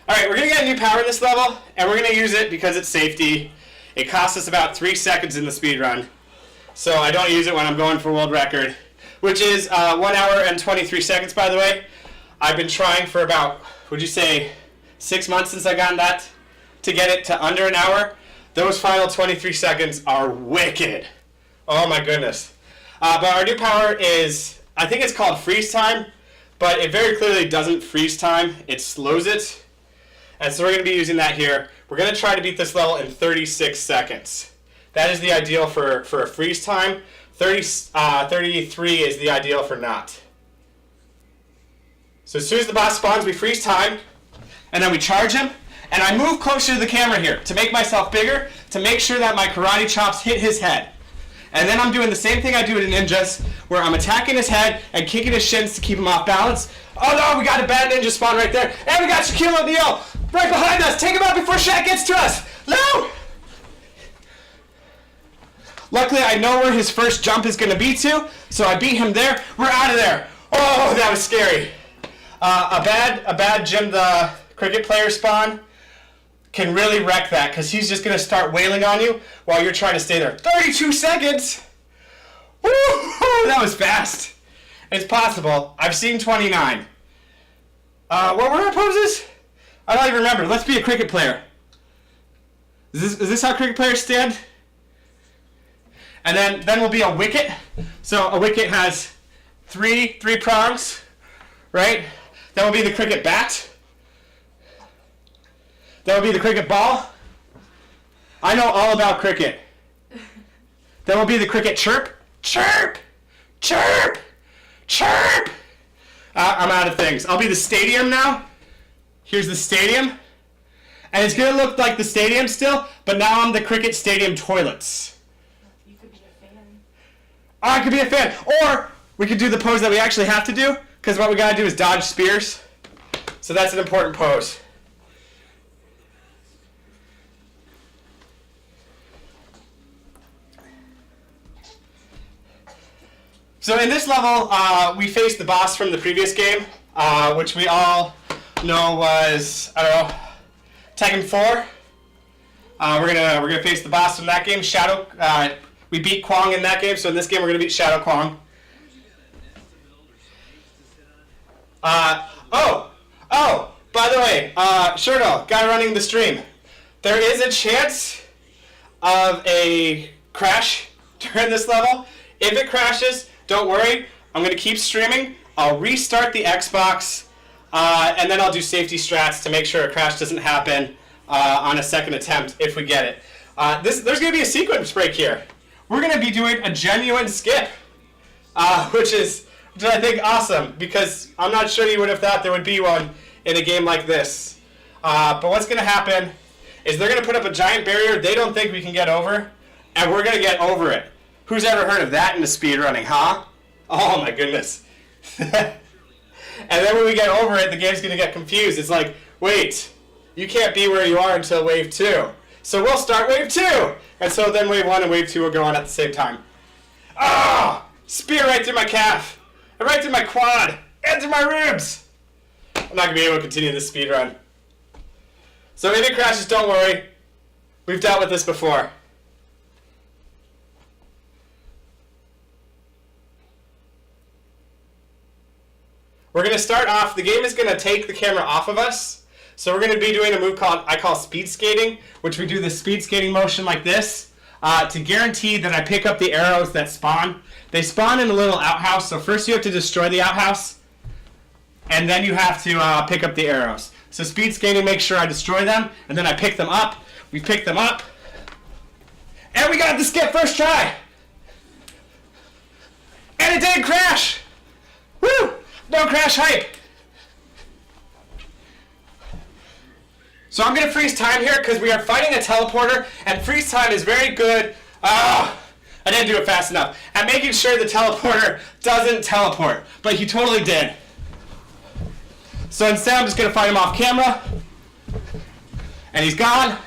All right, we're gonna get a new power in this level, and we're gonna use it because it's safety. It costs us about 3 seconds in the speed run, so I don't use it when I'm going for world record, which is 1 hour and 23 seconds, by the way. I've been trying for about, would you say, 6 months since I got that to get it to under an hour. Those final 23 seconds are wicked. Oh my goodness. But our new power is, I think it's called freeze time, but it very clearly doesn't freeze time. It slows it. And so we're going to be using that here. We're going to try to beat this level in 36 seconds. That is the ideal for a freeze time. 33 is the ideal for not. So as soon as the boss spawns, we freeze time, and then we charge him, and I move closer to the camera here to make myself bigger, to make sure that my karate chops hit his head. And then I'm doing the same thing I do in ninjas, where I'm attacking his head and kicking his shins to keep him off balance. Oh no, we got a bad ninja spawn right there. And we got Shaquille O'Neal right behind us. Take him out before Shaq gets to us. No! Luckily, I know where his first jump is going to be to, so I beat him there. We're out of there. Oh, that was scary. A bad Jim the cricket player spawn can really wreck that, because he's just going to start wailing on you while you're trying to stay there. 32 seconds! Woo! That was fast. It's possible. I've seen 29. What were our poses? I don't even remember. Let's be a cricket player. Is this how cricket players stand? And then we'll be a wicket. So a wicket has three prongs, right? Then will be the cricket bat. That will be the cricket ball. I know all about cricket. Then will be the cricket chirp. Chirp! Chirp! Chirp! I'm out of things. I'll be the stadium now. Here's the stadium. And it's going to look like the stadium still, but now I'm the cricket stadium toilets. You could be a fan. Oh, I could be a fan. Or we could do the pose that we actually have to do, because what we got to do is dodge spears. So that's an important pose. So in this level, we faced the boss from the previous game, which we all know was, I don't know, Tekken 4. We're gonna face the boss from that game, Shadow. We beat Kwong in that game, so in this game we're gonna beat Shadow Kwong. By the way, Shurdo, guy running the stream, there is a chance of a crash during this level. If it crashes, don't worry. I'm going to keep streaming. I'll restart the Xbox, and then I'll do safety strats to make sure a crash doesn't happen on a second attempt if we get it. There's going to be a sequence break here. We're going to be doing a genuine skip, which is I think awesome, because I'm not sure you would have thought there would be one in a game like this. But what's going to happen is they're going to put up a giant barrier they don't think we can get over, and we're going to get over it. Who's ever heard of that in the speedrunning, huh? Oh my goodness. And then when we get over it, the game's going to get confused. It's like, wait, you can't be where you are until wave 2. So we'll start wave 2! And so then wave 1 and wave 2 will go on at the same time. Ah! Oh, spear right through my calf. And right through my quad. And through my ribs. I'm not going to be able to continue this speedrun. So if it crashes, don't worry. We've dealt with this before. We're going to start off, the game is going to take the camera off of us. So we're going to be doing a move I call speed skating, which we do the speed skating motion like this. to guarantee that I pick up the arrows that spawn. They spawn in a little outhouse, so first you have to destroy the outhouse, and then you have to pick up the arrows. So speed skating makes sure I destroy them, and then I pick them up. We pick them up, and we got the skip first try! And it didn't crash! Woo! No crash hype! So I'm going to freeze time here because we are fighting a teleporter, and freeze time is very good. I didn't do it fast enough. I'm making sure the teleporter doesn't teleport, but he totally did. So instead I'm just going to fight him off camera, and he's gone.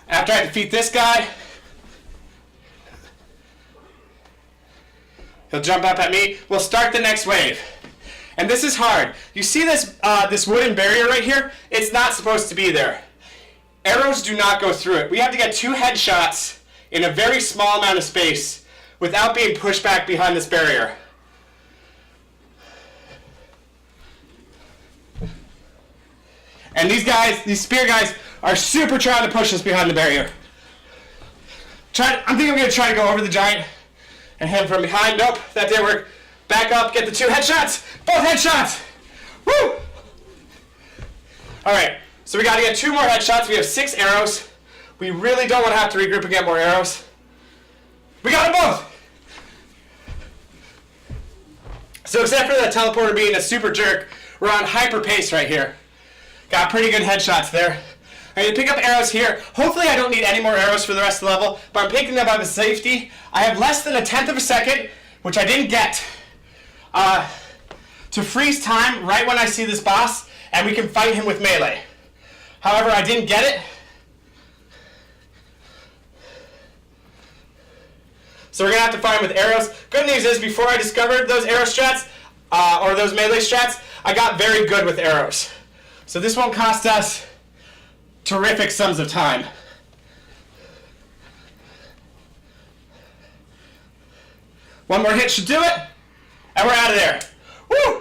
After I defeat this guy, he'll jump up at me. We'll start the next wave. And this is hard. You see this this wooden barrier right here? It's not supposed to be there. Arrows do not go through it. We have to get 2 headshots in a very small amount of space without being pushed back behind this barrier. And these guys, these spear guys, are super trying to push us behind the barrier. I'm thinking I'm going to try to go over the giant and hit him from behind. Nope, that didn't work. Back up, get the 2 headshots. Both headshots. Woo! Alright, so we got to get 2 more headshots. We have 6 arrows. We really don't want to have to regroup and get more arrows. We got them both! So except for the teleporter being a super jerk, we're on hyper pace right here. Got pretty good headshots there. I'm going to pick up arrows here. Hopefully I don't need any more arrows for the rest of the level, but I'm picking them up as safety. I have less than 1/10 of a second, which I didn't get, to freeze time right when I see this boss, and we can fight him with melee. However, I didn't get it. So we're going to have to fight him with arrows. Good news is, before I discovered those arrow strats, or those melee strats, I got very good with arrows. So this won't cost us terrific sums of time. One more hit should do it, and we're out of there. Woo!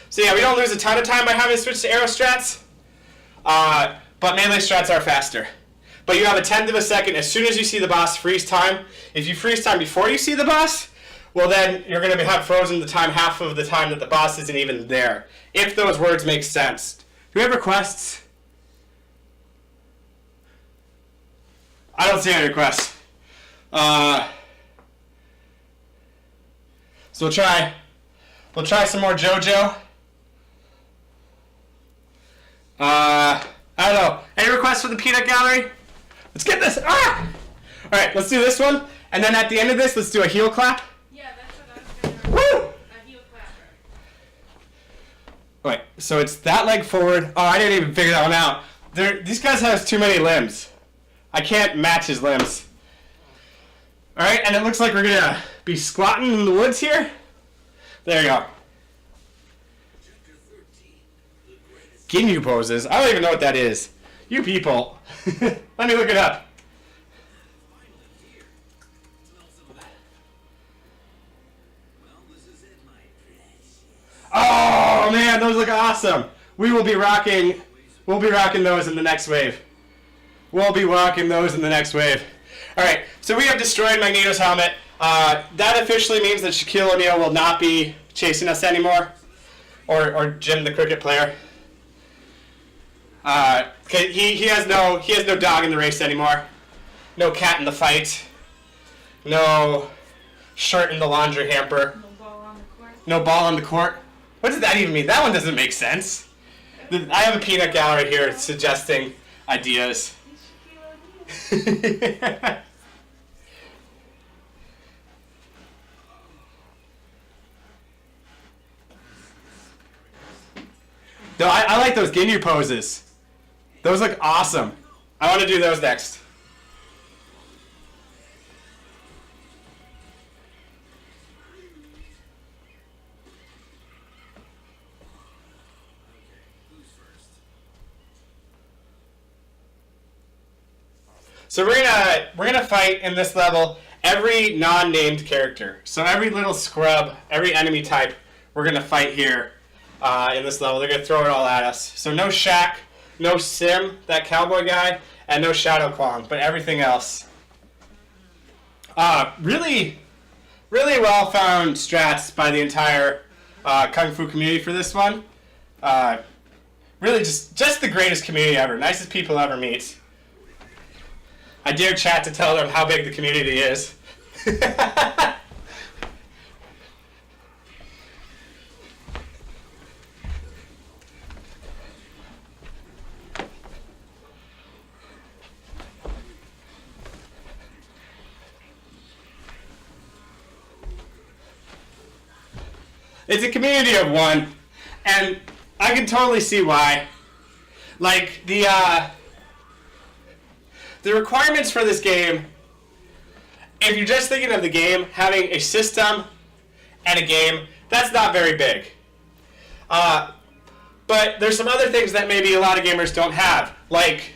So yeah, we don't lose a ton of time by having to switch to arrow strats, but melee strats are faster. But you have 1/10 of a second as soon as you see the boss freeze time. If you freeze time before you see the boss, well then you're going to have frozen the time half of the time that the boss isn't even there. If those words make sense. Do we have requests? I don't see any requests. So we'll try some more JoJo. I don't know. Any requests for the peanut gallery? Let's get this. Ah! All right, let's do this one, and then at the end of this, let's do a heel clap. Yeah, that's what I was gonna Woo! a heel clap. Wait, so it's that leg forward. Oh, I didn't even figure that one out. These guys have too many limbs. I can't match his limbs. All right, and it looks like we're gonna be squatting in the woods here. There you go. Ginyu poses. I don't even know what that is. You people. Let me look it up. Oh man, those look awesome. We'll be rocking those in the next wave. We'll be rocking those in the next wave. Alright, so we have destroyed Magneto's helmet. That officially means that Shaquille O'Neal will not be chasing us anymore. Or Jim the cricket player. He has no dog in the race anymore. No cat in the fight. No shirt in the laundry hamper. No ball on the court. No ball on the court. What does that even mean? That one doesn't make sense. I have a peanut gallery here suggesting ideas. No, I like those Ginyu poses. Those look awesome. I want to do those next. So we're gonna fight in this level every non-named character. So every little scrub, every enemy type, we're gonna fight here in this level. They're gonna throw it all at us. So no Shaq, no Sim, that cowboy guy, and no Shadow Kwong, but everything else. Really, really well found strats by the entire Kung Fu community for this one. Really just the greatest community ever. Nicest people ever meet. I dare chat to tell them how big the community is. It's a community of one, and I can totally see why. Like, the requirements for this game, if you're just thinking of the game having a system and a game, that's not very big. But there's some other things that maybe a lot of gamers don't have, like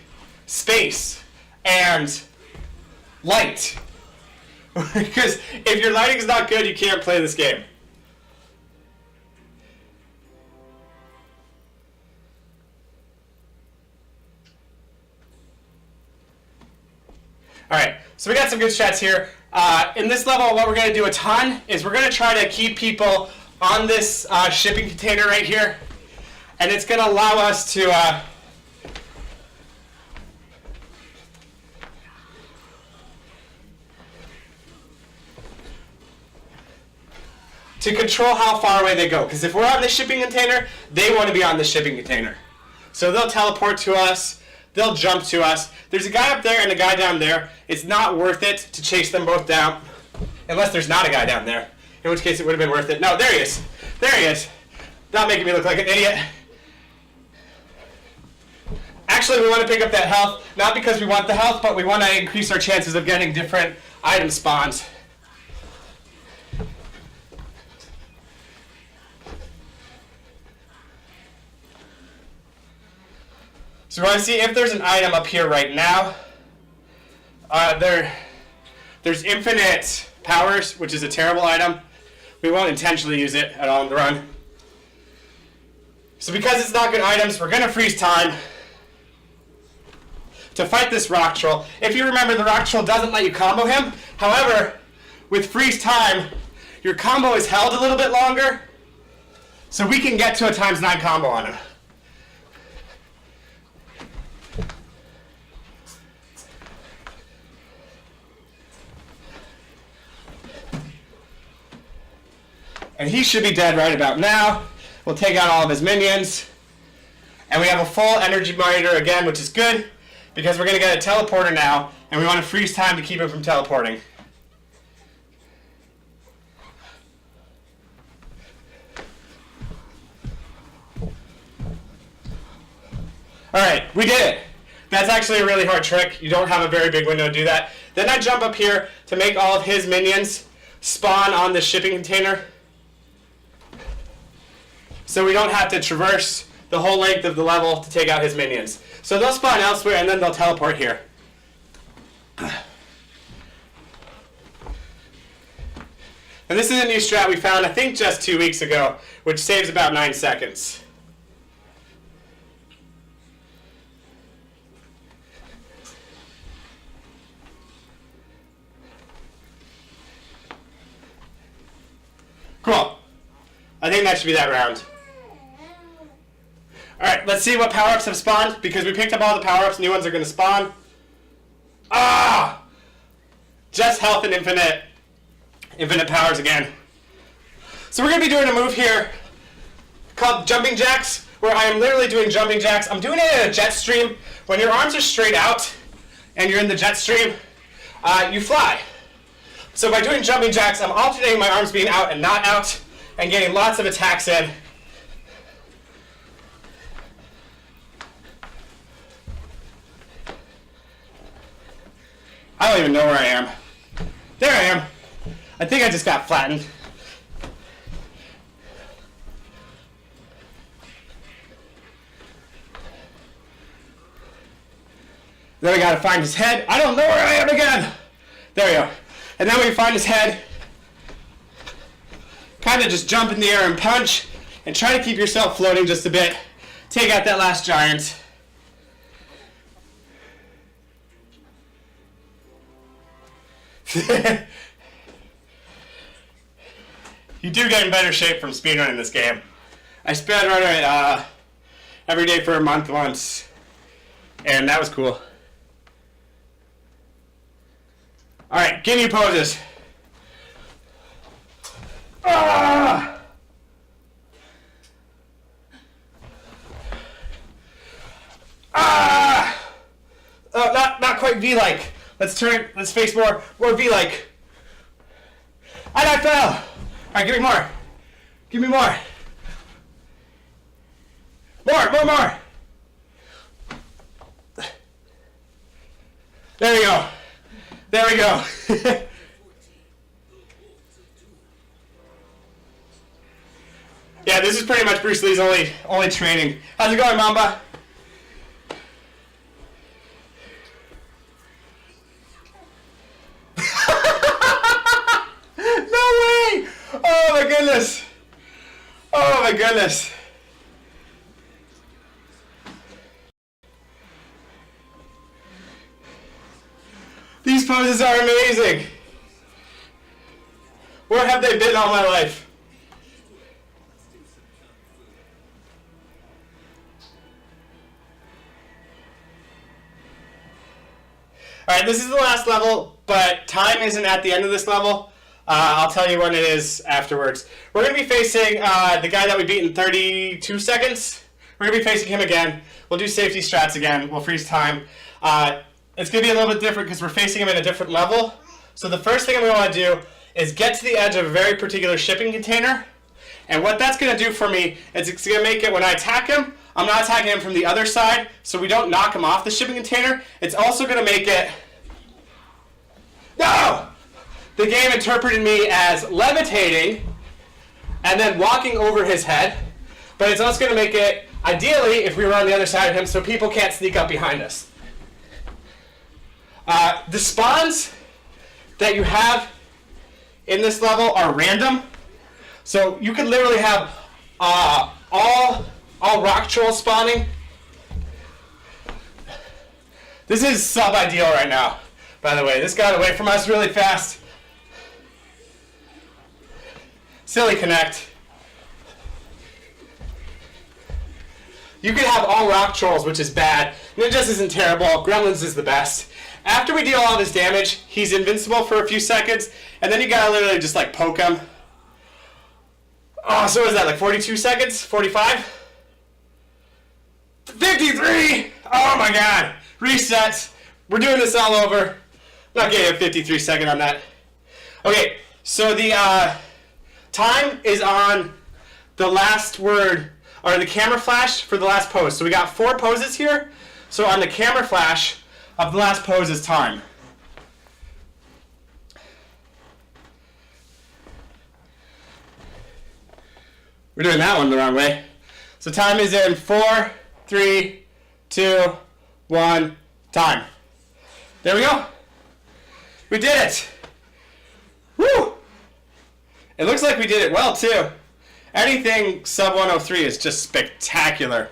space and light. Because if your lighting's not good, you can't play this game. Alright, so we got some good strats here. In this level, what we're going to do a ton is we're going to try to keep people on this shipping container right here. And it's going to allow us to control how far away they go. Because if we're on the shipping container, they want to be on the shipping container. So they'll teleport to us. They'll jump to us. There's a guy up there and a guy down there. It's not worth it to chase them both down. Unless there's not a guy down there. In which case it would have been worth it. No, there he is. There he is. Not making me look like an idiot. Actually, we want to pick up that health. Not because we want the health, but we want to increase our chances of getting different item spawns. So we want to see if there's an item up here right now. There's infinite powers, which is a terrible item. We won't intentionally use it at all in the run. So because it's not good items, we're going to freeze time to fight this rock troll. If you remember, the rock troll doesn't let you combo him. However, with freeze time, your combo is held a little bit longer, so we can get to a ×9 combo on him. And he should be dead right about now. We'll take out all of his minions. And we have a full energy meter again, which is good, because we're going to get a teleporter now, and we want to freeze time to keep him from teleporting. Alright, we did it. That's actually a really hard trick. You don't have a very big window to do that. Then I jump up here to make all of his minions spawn on the shipping container, so we don't have to traverse the whole length of the level to take out his minions. So they'll spawn elsewhere, and then they'll teleport here. And this is a new strat we found, I think, just 2 weeks ago, which saves about 9 seconds. Cool. I think that should be that round. Alright, let's see what power-ups have spawned, because we picked up all the power-ups, new ones are going to spawn. Ah! Just health and infinite powers again. So we're going to be doing a move here called jumping jacks, where I am literally doing jumping jacks. I'm doing it in a jet stream. When your arms are straight out and you're in the jet stream, you fly. So by doing jumping jacks, I'm alternating my arms being out and not out, and getting lots of attacks in. I don't even know where I am. There I am. I think I just got flattened. Then I gotta find his head. I don't know where I am again. There we go. And then when you find his head, kind of just jump in the air and punch, and try to keep yourself floating just a bit. Take out that last giant. You do get in better shape from speedrunning this game. I speedrun it every day for a month once, and that was cool. Alright, give me poses. Ah! Ah! Oh, not quite V-like. Let's face more V-like. And I fell! Alright, give me more. Give me more. More. There we go. There we go. Yeah, this is pretty much Bruce Lee's only training. How's it going, Mamba? No way! Oh my goodness! Oh my goodness! These poses are amazing! Where have they been all my life? Alright, this is the last level, but time isn't at the end of this level. I'll tell you when it is afterwards. We're going to be facing the guy that we beat in 32 seconds. We're going to be facing him again. We'll do safety strats again. We'll freeze time. It's going to be a little bit different because we're facing him in a different level. So the first thing I'm going to want to do is get to the edge of a very particular shipping container. And what that's going to do for me is it's going to make it when I attack him, I'm not attacking him from the other side, so we don't knock him off the shipping container. It's also going to make it... No! The game interpreted me as levitating and then walking over his head. But it's also going to make it, ideally, if we were on the other side of him, so people can't sneak up behind us. The spawns that you have in this level are random. So you could literally have all rock trolls spawning. This is sub-ideal right now, by the way. This got away from us really fast. Silly connect. You could have all rock trolls, which is bad. Ninjas isn't terrible. Gremlins is the best. After we deal all of his damage, he's invincible for a few seconds, and then you gotta literally just like poke him. Oh, so what is that, like 42 seconds? 45? 53! Oh my god! Reset. We're doing this all over. I'm not getting a 53 second on that. Okay, so the time is on the last word, or the camera flash for the last pose. So we got 4 poses here. So on the camera flash of the last pose is time. We're doing that one the wrong way. So time is in 4, 3, 2, 1, time. There we go. We did it. Woo! It looks like we did it well too. Anything sub 103 is just spectacular.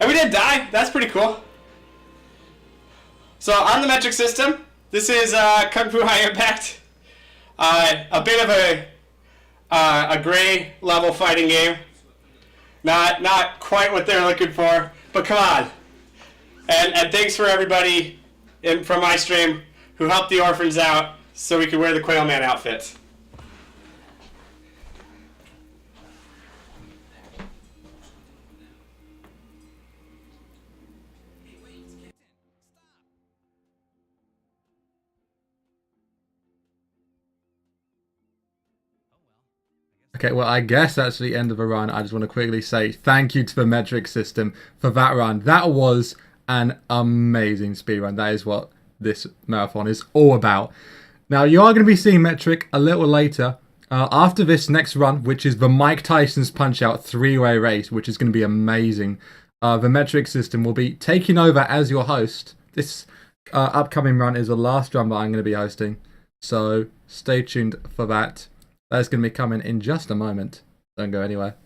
And we didn't die. That's pretty cool. So on the metric system, this is Kung Fu High Impact. A bit of a gray level fighting game. Not quite what they're looking for, but come on. And thanks for everybody from my stream who helped the orphans out so we could wear the Quail Man outfits. Okay, well, I guess that's the end of a run. I just want to quickly say thank you to the metric system for that run. That was an amazing speedrun. That is what this marathon is all about. Now, you are going to be seeing Metric a little later after this next run, which is the Mike Tyson's Punch-Out 3-way race, which is going to be amazing. The metric system will be taking over as your host. This upcoming run is the last run that I'm going to be hosting, so stay tuned for that. That's going to be coming in just a moment. Don't go anywhere.